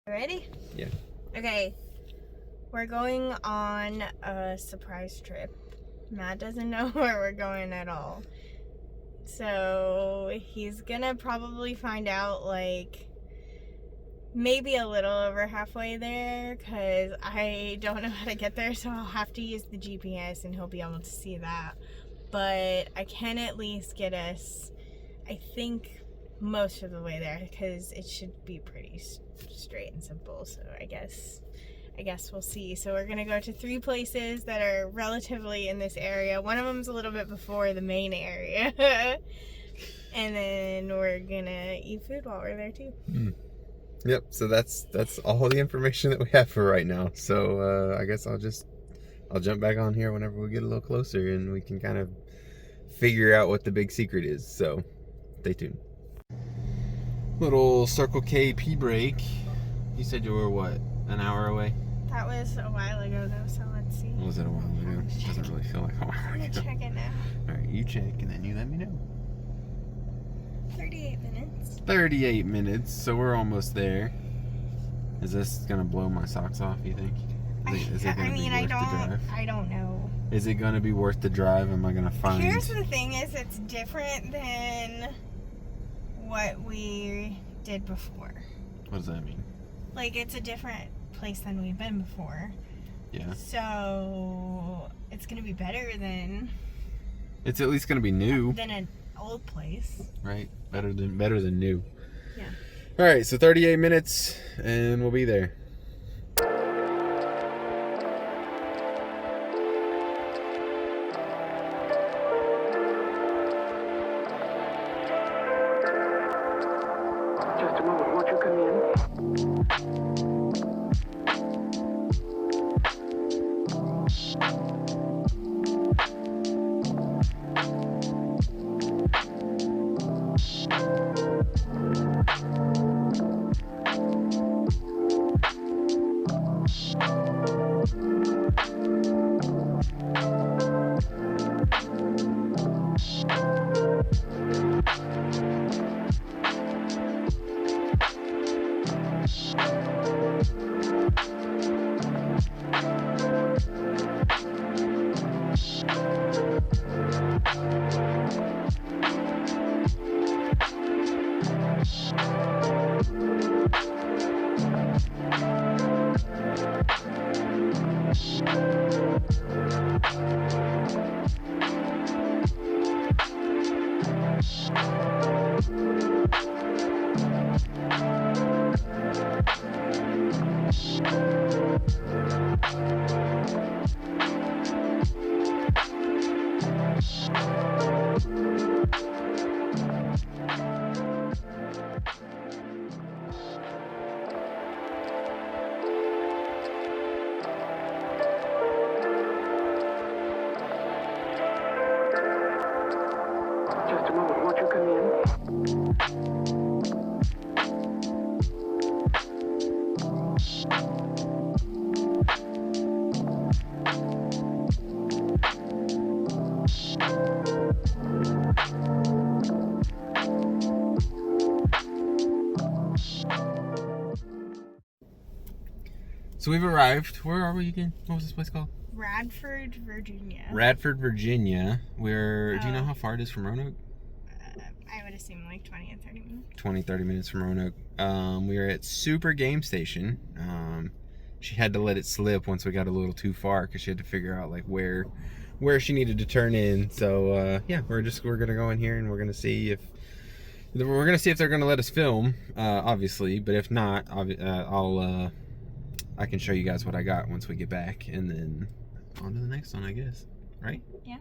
Ready? Yeah. Okay. We're going on a surprise trip. Matt doesn't know where we're going at all. So he's gonna probably find out like maybe a little over halfway there because I don't know how to get there, so I'll have to use the GPS and he'll be able to see that. But I can at least get us, I think, most of the way there because it should be pretty straight and simple. So I guess we'll see. So we're gonna go to 3 places that are relatively in this area. One of them's a little bit before the main area. And then we're gonna eat food while we're there too. Yep, so that's all the information that we have for right now. So I guess I'll jump back on here whenever we get a little closer and we can kind of figure out what the big secret is. So stay tuned. Little Circle K pee break. You said you were what, an hour away? That was a while ago though, so let's see. Was it a while ago? It doesn't really feel like a while ago. I'm gonna check it now. Alright, you check and then you let me know. 38 minutes. 38 minutes, so we're almost there. Is this gonna blow my socks off, you think? Is it gonna be worth the drive? I don't know. Is it gonna be worth the drive? Am I gonna find... Here's the thing is it's different than what we did before. What does that mean? Like, it's a different place than we've been before. Yeah. So it's gonna be better than... It's at least gonna be new. Than an old place. Right? Better than new. Yeah. Alright, so 38 minutes and we'll be there. Just a moment, won't you come in? Just a moment, won't you come in? So we've arrived. Where are we again? What was this place called? Radford, Virginia. Radford, Virginia. Do you know how far it is from Roanoke? I would assume like 20 and 30 minutes. 20-30 minutes from Roanoke. We were at Super Game Station. She had to let it slip once we got a little too far because she had to figure out like where she needed to turn in. So yeah, we're gonna go in here and we're gonna see if they're gonna let us film, obviously. But if not, I can show you guys what I got once we get back, and then on to the next one, I guess. Right? Yeah.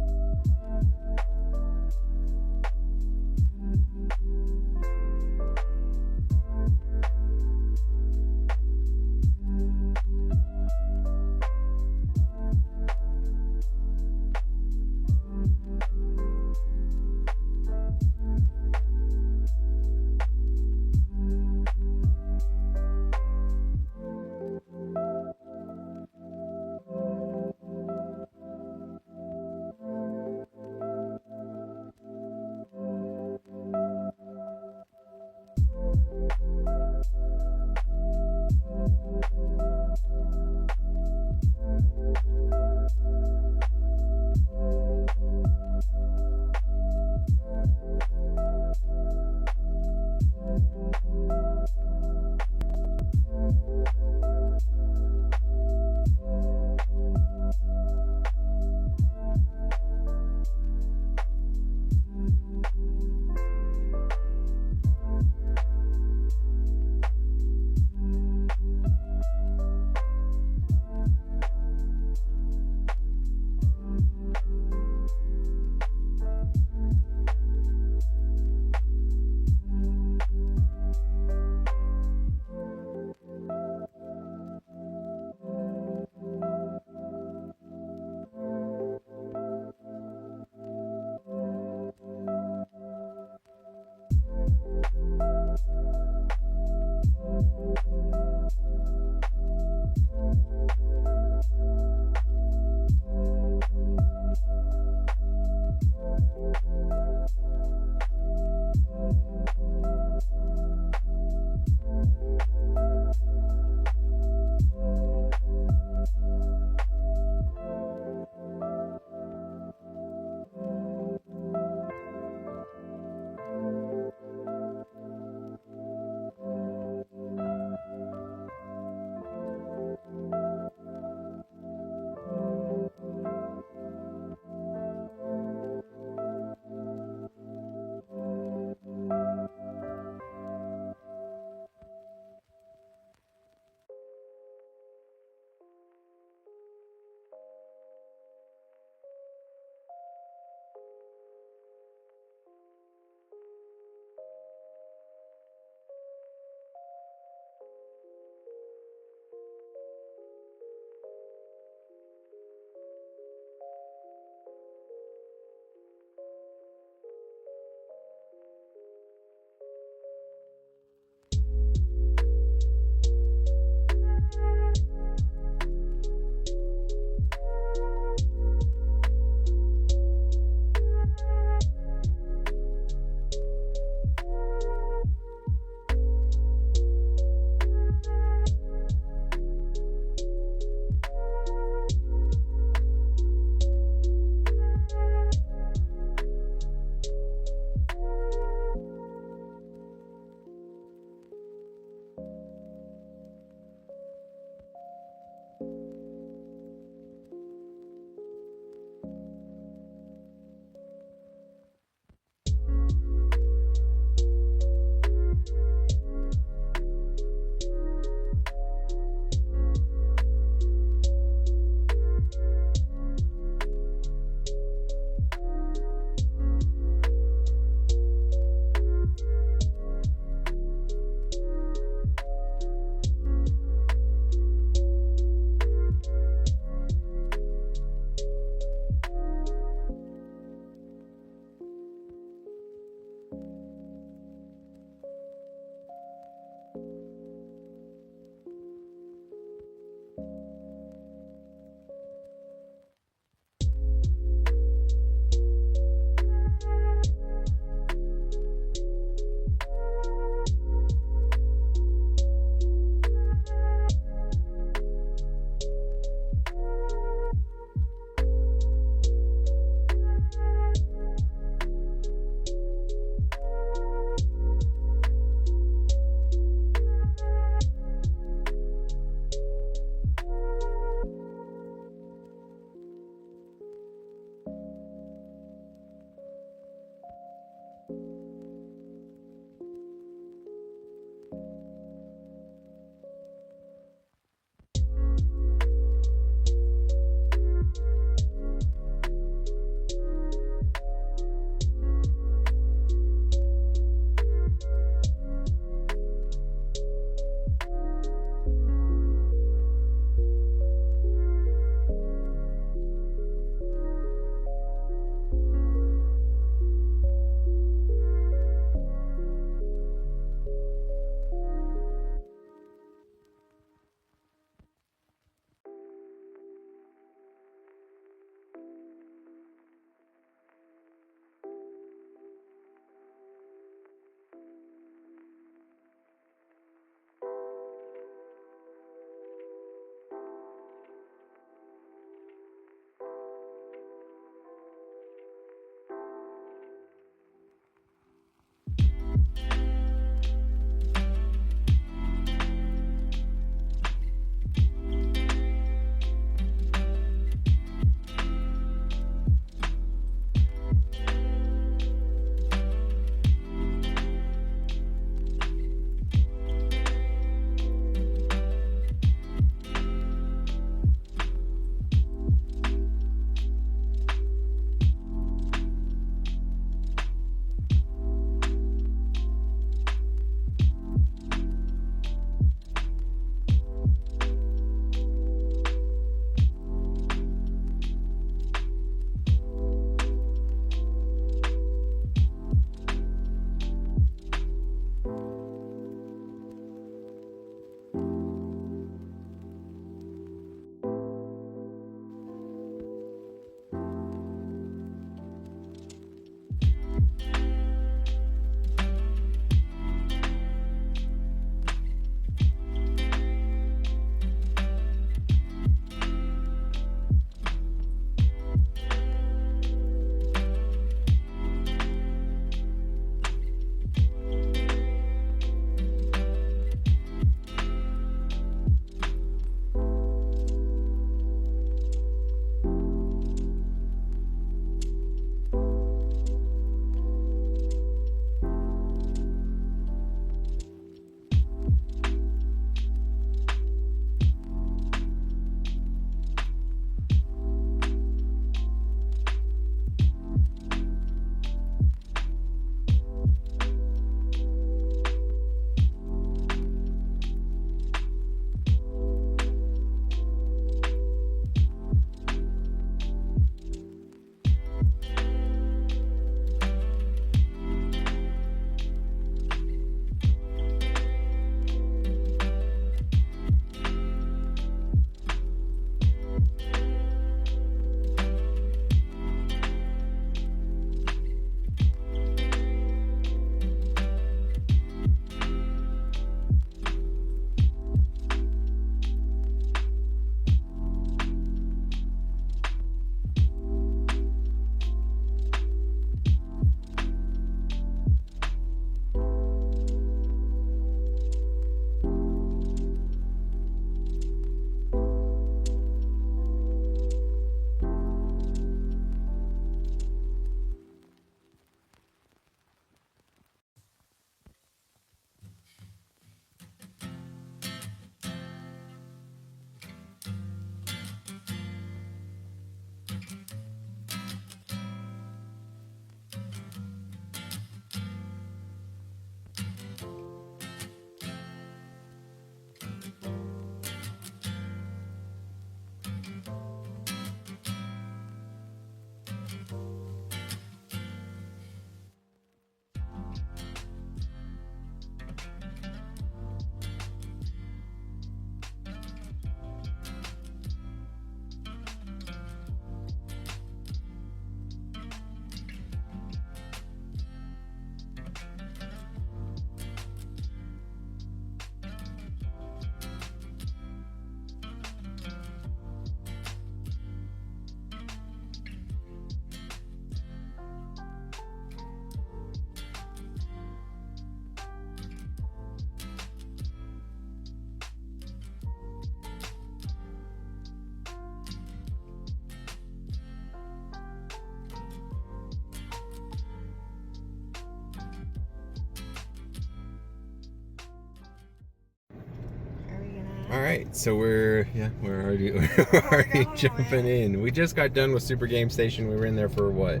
All right, so we're already we're already going jumping away. in. We just got done with Super Game Station. We were in there for what?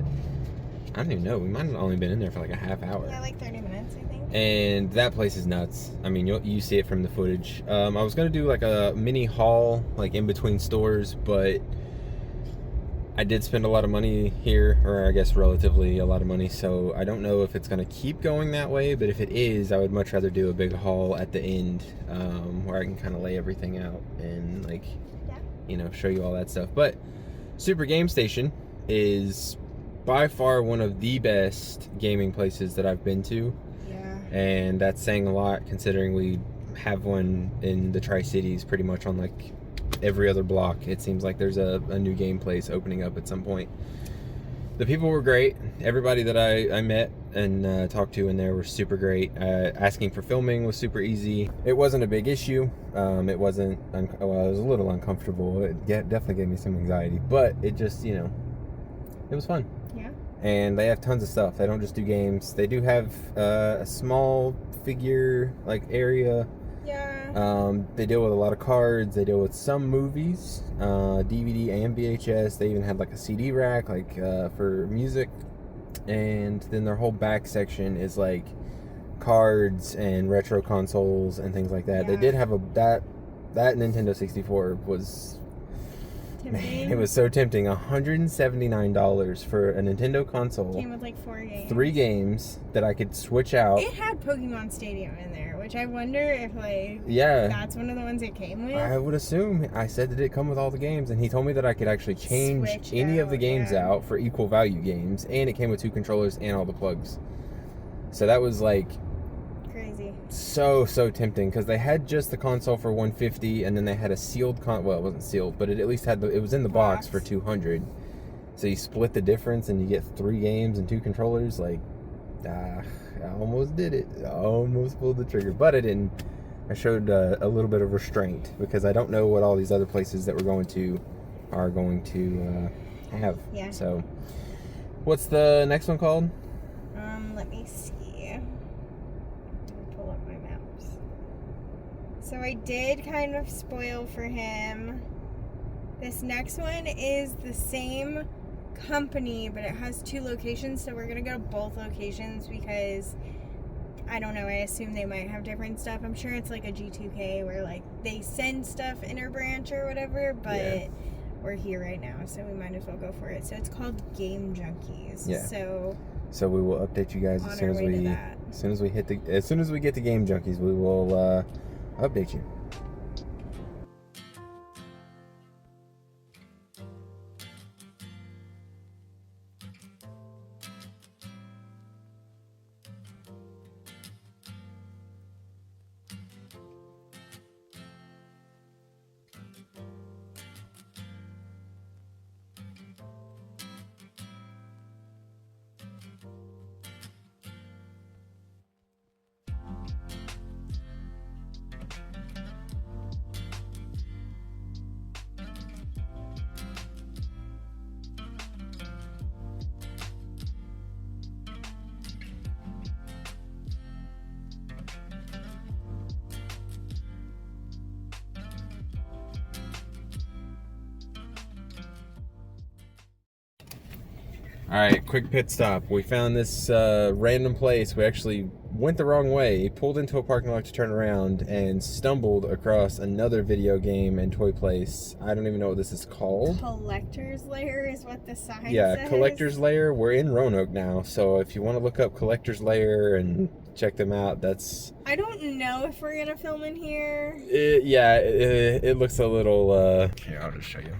I don't even know. We might have only been in there for like a half hour. Yeah, like 30 minutes, I think. And that place is nuts. I mean, you see it from the footage. I was gonna do like a mini haul, like in between stores, but I did spend a lot of money here, or I guess relatively a lot of money. So I don't know if it's gonna keep going that way. But if it is, I would much rather do a big haul at the end, where I can kind of lay everything out and like, show you all that stuff. But Super Game Station is by far one of the best gaming places that I've been to. And that's saying a lot considering we have one in the Tri-Cities pretty much on like every other block. It seems like there's a new game place opening up at some point. The people were great. Everybody that I met and talked to in there were super great. Asking for filming was super easy. It wasn't a big issue. It wasn't, it was a little uncomfortable. It definitely gave me some anxiety, but it just, it was fun. Yeah. And they have tons of stuff. They don't just do games. They do have a small figure like area. Yeah. They deal with a lot of cards. They deal with some movies, DVD and VHS. They even had like a CD rack, like for music. And then their whole back section is like cards and retro consoles and things like that. Yeah. They did have that Nintendo 64 was. Man, it was so tempting. $179 for a Nintendo console. Came with like 4 games. 3 games that I could switch out. It had Pokemon Stadium in there, which I wonder if like Yeah, that's one of the ones it came with. I would assume. I said that it come with all the games, and he told me that I could actually change Switch any of the out, games yeah. out for equal value games, and it came with 2 controllers and all the plugs. So that was like Crazy. so tempting because they had just the console for $150, and then they had a sealed well, it wasn't sealed, but it at least had it was in the box for $200. So you split the difference and you get 3 games and 2 controllers. Like, I almost did it. I almost pulled the trigger, but I didn't. I showed a little bit of restraint because I don't know what all these other places that we're going to are going to have. Yeah. So, what's the next one called? Let me see. Let me pull up my maps. So I did kind of spoil for him. This next one is the same company, but it has 2 locations, so we're gonna go to both locations because I don't know, I assume they might have different stuff. I'm sure it's like a G2K where like they send stuff interbranch or whatever, but Yeah. we're here right now, so we might as well go for it. So it's called Game Junkies. Yeah. So we will update you guys on as soon our as way to we that. as soon as we get to Game Junkies, we will update you. All right, quick pit stop. We found this random place. We actually went the wrong way, pulled into a parking lot to turn around, and stumbled across another video game and toy place. I don't even know what this is called. Collector's Lair is what the sign Yeah, says. Collector's Lair. We're in Roanoke now, so if you want to look up Collector's Lair and check them out, that's... I don't know if we're gonna film in here. It looks a little... Here, I'll just show you.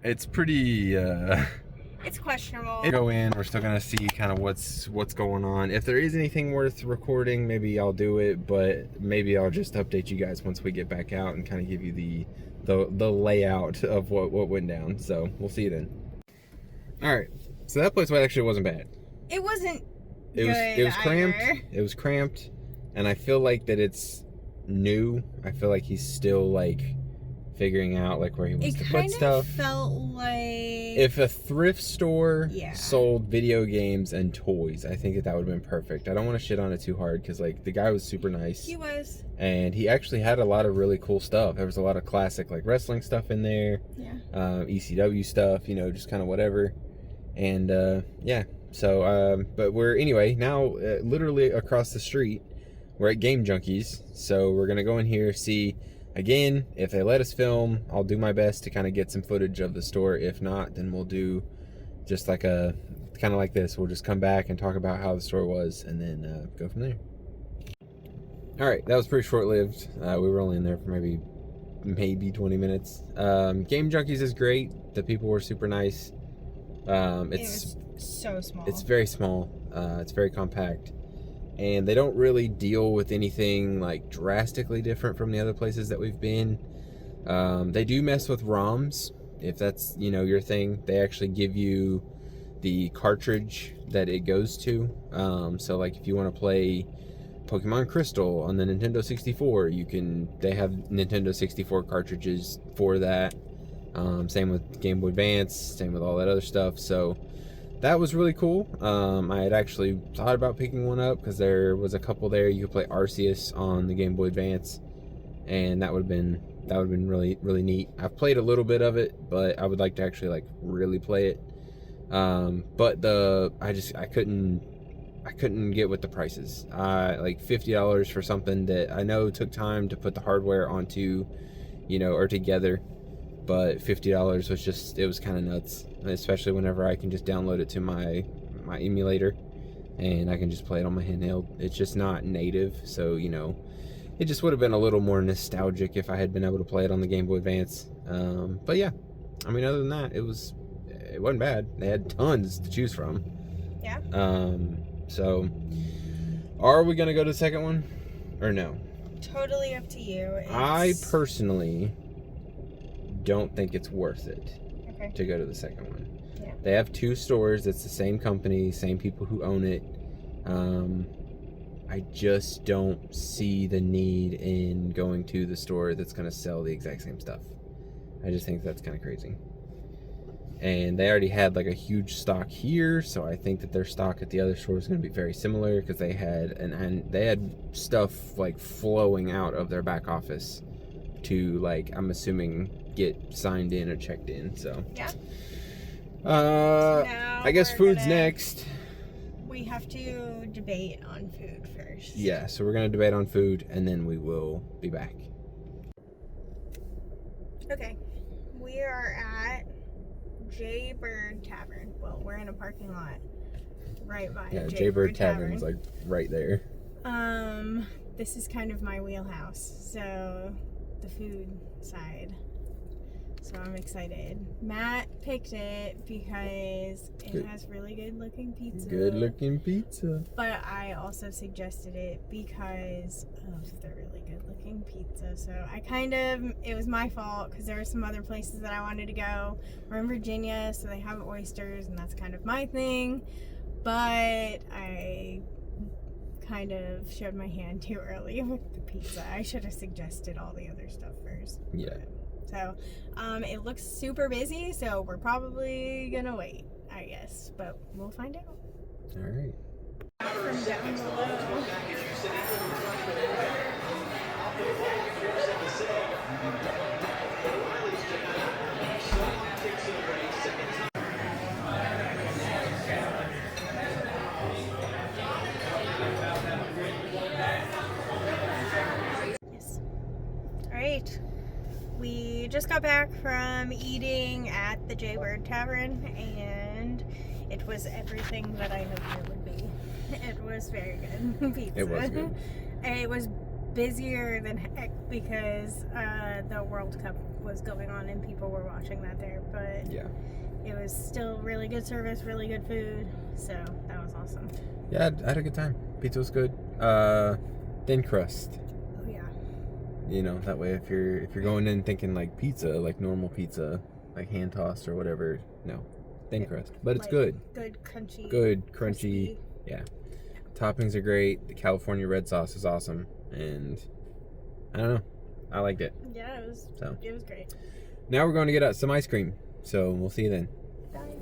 It's pretty... It's questionable. Go in, we're still gonna see kind of what's going on. If there is anything worth recording, maybe I'll do it, but maybe I'll just update you guys once we get back out and kind of give you the layout of what went down. So we'll see you then. All right, so that place actually wasn't bad. It wasn't. It was cramped. either. It was cramped, and I feel like that it's new. I feel like he's still like figuring out like where he wants It to put kind stuff. of felt like If a thrift store Yeah. sold video games and toys, I think that would have been perfect. I don't want to shit on it too hard because like the guy was super nice. he was. And he actually had a lot of really cool stuff. There was a lot of classic like wrestling stuff in there, Yeah. ECW stuff, you know, just kind of whatever. And yeah, so but we're anyway now literally across the street. We're at Game Junkies, so we're gonna go in here, see again if they let us film. I'll do my best to kind of get some footage of the store. If not, then we'll do just like a kind of like this. We'll just come back and talk about how the store was, and then go from there. All right, that was pretty short-lived. We were only in there for maybe 20 minutes. Game Junkies is great. The people were super nice. It was so small. It's very small. It's very compact. And they don't really deal with anything like drastically different from the other places that we've been. They do mess with ROMs, if that's, you know, your thing. They actually give you the cartridge that it goes to. So like if you want to play Pokemon Crystal on the Nintendo 64, they have Nintendo 64 cartridges for that. Same with Game Boy Advance, same with all that other stuff. So that was really cool. I had actually thought about picking one up because there was a couple there. You could play Arceus on the Game Boy Advance, and that would have been really, really neat. I've played a little bit of it, but I would like to actually like really play it. But I couldn't get with the prices. Like $50 for something that I know took time to put the hardware onto, you know, or together. But $50 was just, it was kind of nuts, especially whenever I can just download it to my emulator and I can just play it on my handheld. It's just not native, so, you know, it just would have been a little more nostalgic if I had been able to play it on the Game Boy Advance. But yeah, I mean, other than that, it wasn't bad. They had tons to choose from. Yeah. So are we going to go to the second one or no? Totally up to you. I personally don't think it's worth it to go to the second one. Yeah. They have two stores. It's the same company, same people who own it. I just don't see the need in going to the store that's going to sell the exact same stuff. I just think that's kind of crazy. And they already had like a huge stock here, so I think that their stock at the other store is going to be very similar because they had stuff like flowing out of their back office to, like, I'm assuming, get signed in or checked in. So yeah. I guess food's next. We have to debate on food first. Yeah, so we're gonna debate on food and then we will be back. Okay, we are at Jaybird Tavern. Well, we're in a parking lot right by Jaybird Tavern's like right there. This is kind of my wheelhouse, so the food side. So I'm excited. Matt picked it because it has really good looking pizza. Good looking pizza. But I also suggested it because of the really good looking pizza. So it was my fault because there were some other places that I wanted to go. We're in Virginia, so they have oysters, and that's kind of my thing. But I kind of showed my hand too early with the pizza. I should have suggested all the other stuff first. Yeah. So, it looks super busy, so we're probably gonna wait, I guess. But we'll find out. All right. From down below. Yes. All right. We just got back from eating at the Jaybird Tavern, and it was everything that I hoped it would be. It was very good pizza. It was good. It was busier than heck because the World Cup was going on and people were watching that there, but yeah, it was still really good service, really good food, so that was awesome. Yeah, I had a good time. Pizza was good. Thin crust. Oh yeah. You know, that way if you're going in thinking like pizza, like normal pizza, like hand tossed or whatever, no, thin crust. But it's like, good. Good crunchy. Good crunchy. Crispy. Yeah. Toppings are great. The California red sauce is awesome, and I don't know. I liked it. Yeah, it was great. Now we're going to get out some ice cream. So we'll see you then. Bye.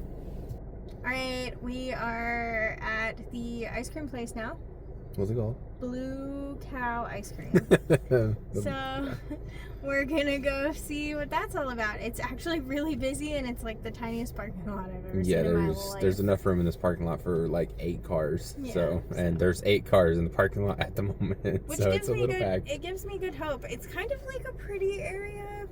All right, we are at the ice cream place now. What's it called? Blue Cow Ice Cream. So we're gonna go see what that's all about. It's actually really busy, and it's like the tiniest parking lot I've ever seen in my life. There's enough room in this parking lot for like 8 cars. Yeah, And there's 8 cars in the parking lot at the moment. Which so gives it's a me little good, packed. it gives me good hope. It's kind of like a pretty area.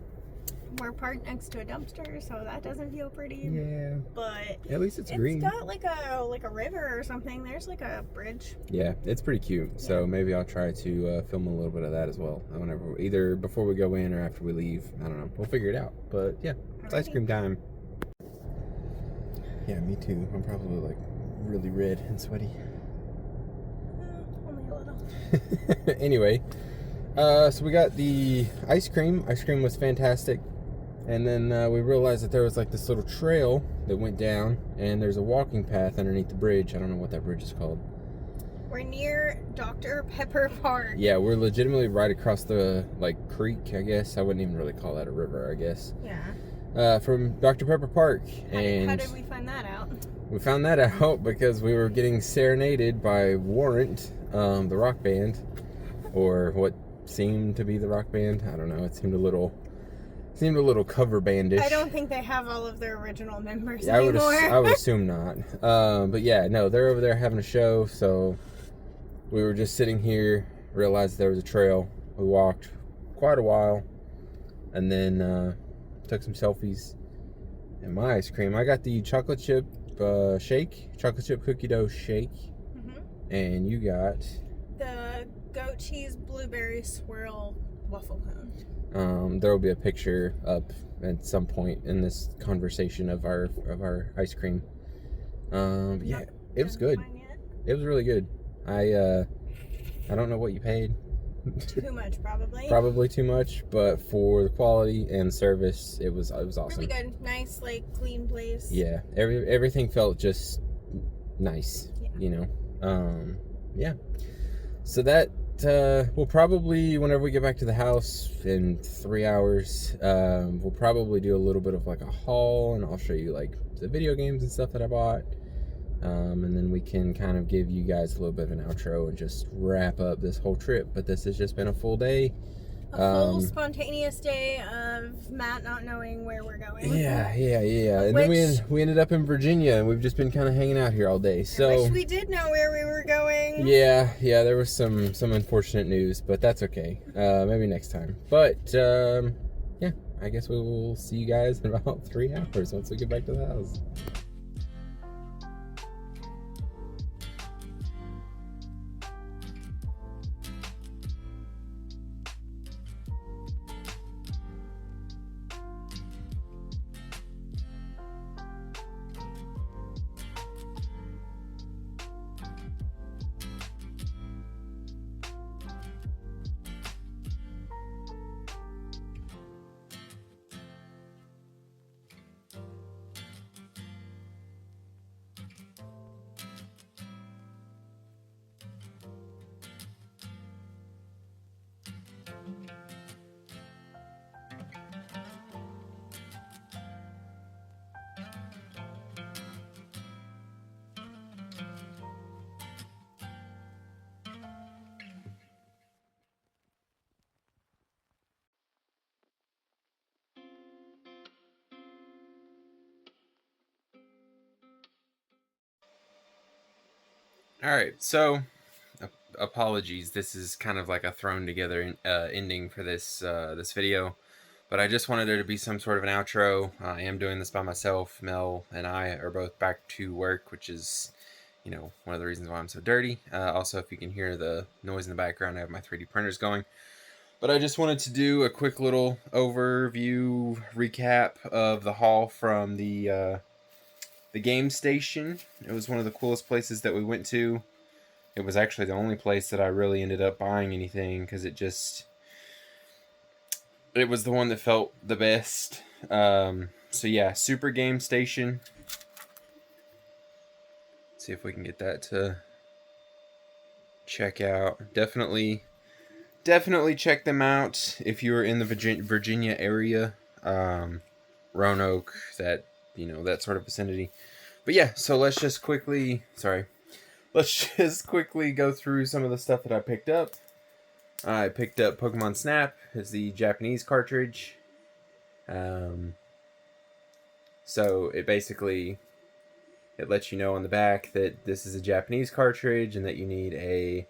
We're parked next to a dumpster, so that doesn't feel pretty. Yeah. But at least it's green. It's got like a river or something. There's like a bridge. Yeah, it's pretty cute. So maybe I'll try to film a little bit of that as well. Whenever, either before we go in or after we leave. I don't know. We'll figure it out. But yeah, it's ice cream time. Yeah, me too. I'm probably like really red and sweaty. Only a little. Anyway, so we got the ice cream. Ice cream was fantastic. And then we realized that there was like this little trail that went down, and there's a walking path underneath the bridge. I don't know what that bridge is called. We're near Dr. Pepper Park. Yeah, we're legitimately right across the like creek, I guess. I wouldn't even really call that a river, I guess. Yeah. From Dr. Pepper Park. How did we find that out? We found that out because we were getting serenaded by Warrant, the rock band, or what seemed to be the rock band. I don't know. It seemed a little cover bandish. I don't think they have all of their original members I would anymore. assume not. But yeah, no, they're over there having a show. So we were just sitting here, realized there was a trail. We walked quite a while, and then took some selfies. And my ice cream, I got the chocolate chip chocolate chip cookie dough shake. Mm-hmm. And you got the goat cheese blueberry swirl waffle cone. There will be a picture up at some point in this conversation of our ice cream. Yeah, it was good. It was really good. I don't know what you paid. Too much, probably. Probably too much, but for the quality and service, it was awesome. Really good, nice, like clean place. Yeah, everything felt just nice. Yeah. You know, yeah. So that. We'll probably, whenever we get back to the house in 3 hours, we'll probably do a little bit of like a haul, and I'll show you like the video games and stuff that I bought. And then we can kind of give you guys a little bit of an outro and just wrap up this whole trip. But this has just been a full day. A full spontaneous day of Matt not knowing where we're going. Yeah. And then we ended up in Virginia, and we've just been kind of hanging out here all day. So I wish we did know where we were going. Yeah, there was some unfortunate news, but that's okay. Maybe next time. But yeah, I guess we will see you guys in about 3 hours once we get back to the house. All right, so apologies. This is kind of like a thrown together ending for this this video, but I just wanted there to be some sort of an outro. I am doing this by myself. Mel and I are both back to work, which is, you know, one of the reasons why I'm so dirty. Also, if you can hear the noise in the background, I have my 3D printers going. But I just wanted to do a quick little overview recap of the haul from the game station. It was one of the coolest places that we went to. It was actually the only place that I really ended up buying anything, because it was the one that felt the best. So yeah, Super Game Station. Let's see if we can get that to check out. Definitely definitely check them out if you're in the Virginia area, Roanoke, that that sort of vicinity. But yeah, so let's just quickly go through some of the stuff that I picked up. I picked up Pokemon Snap as the Japanese cartridge. So it basically lets you know on the back that this is a Japanese cartridge and that you need a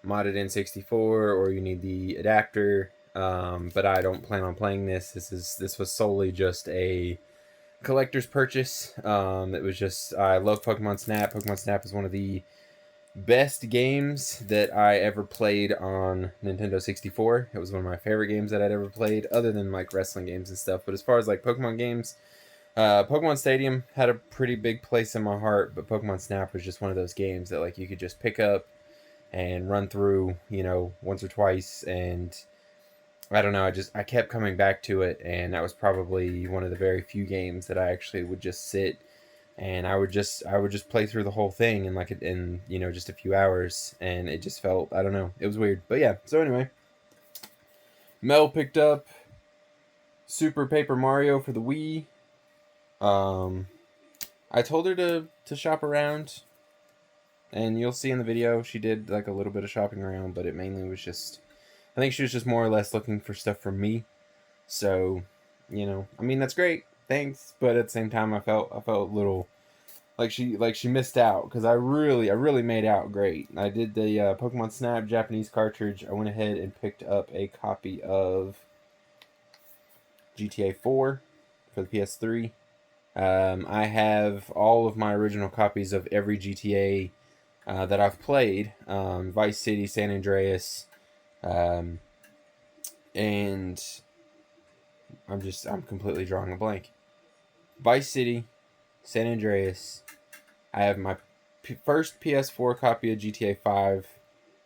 modded N64 or you need the adapter. But I don't plan on playing this. This was solely just a collector's purchase. It was just, I love Pokemon Snap. Pokemon Snap is one of the best games that I ever played on Nintendo 64. It was one of my favorite games that I'd ever played, other than like wrestling games and stuff. But as far as like Pokemon games, Pokemon Stadium had a pretty big place in my heart, but Pokemon Snap was just one of those games that like you could just pick up and run through, once or twice, and I don't know, I kept coming back to it, and that was probably one of the very few games that I actually would just sit and I would just play through the whole thing in just a few hours, and it just felt, I don't know, it was weird. But yeah, so anyway, Mel picked up Super Paper Mario for the Wii. I told her to shop around, and you'll see in the video she did like a little bit of shopping around, but it mainly was just, I think she was just more or less looking for stuff from me. So, I mean, that's great, thanks, but at the same time I felt a little like she missed out, because I really made out great. I did the Pokemon Snap Japanese cartridge. I went ahead and picked up a copy of GTA 4 for the PS3. I have all of my original copies of every GTA that I've played. Vice City, San Andreas, and I'm completely drawing a blank. Vice City, San Andreas. I have my first PS4 copy of GTA 5,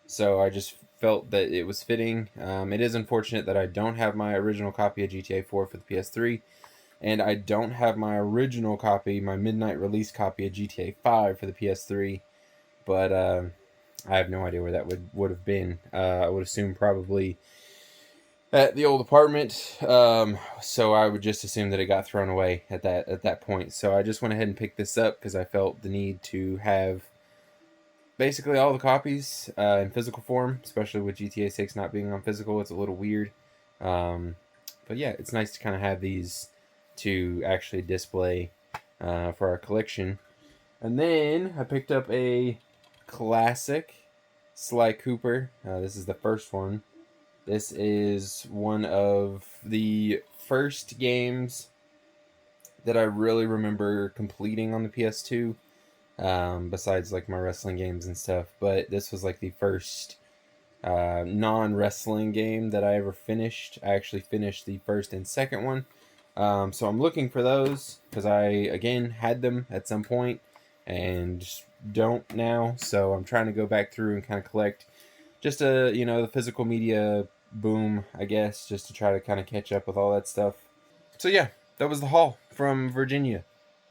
so I just felt that it was fitting. It is unfortunate that I don't have my original copy of GTA 4 for the PS3, and I don't have my original copy, my midnight release copy of GTA 5 for the PS3, but I have no idea where that would have been. I would assume probably at the old apartment, so I would just assume that it got thrown away at that point. So I just went ahead and picked this up because I felt the need to have basically all the copies in physical form, especially with GTA 6 not being on physical. It's a little weird, but yeah, it's nice to kind of have these to actually display for our collection. And then I picked up a classic Sly Cooper. This is the first one. This is one of the first games that I really remember completing on the PS2, besides like my wrestling games and stuff. But this was like the first non-wrestling game that I ever finished. I actually finished the first and second one. So I'm looking for those because I, again, had them at some point and don't now. So I'm trying to go back through and kind of collect just the physical media boom, I guess, just to try to kind of catch up with all that stuff. So yeah, that was the haul from Virginia.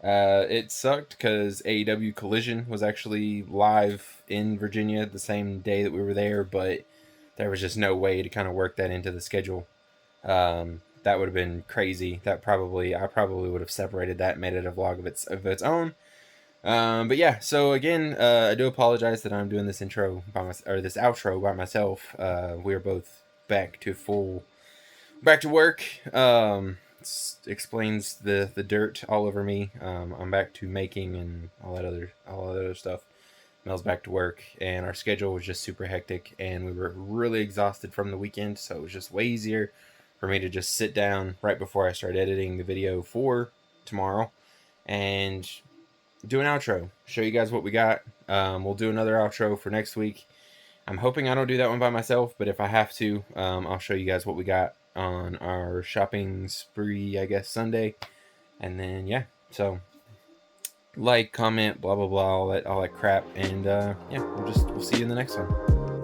It sucked because AEW Collision was actually live in Virginia the same day that we were there, but there was just no way to kind of work that into the schedule. That would have been crazy. I probably would have separated that and made it a vlog of its own. But yeah, so again, I do apologize that I'm doing this this outro by myself. We're both back to work. Explains the dirt all over me. I'm back to making and all that other stuff. Mel's back to work, and our schedule was just super hectic, and we were really exhausted from the weekend, so it was just way easier for me to just sit down right before I start editing the video for tomorrow and do an outro, show you guys what we got. We'll do another outro for next week. I'm hoping I don't do that one by myself, but if I have to, I'll show you guys what we got on our shopping spree, I guess, Sunday. And then yeah, so like, comment, blah blah blah, all that crap, and yeah, we'll see you in the next one.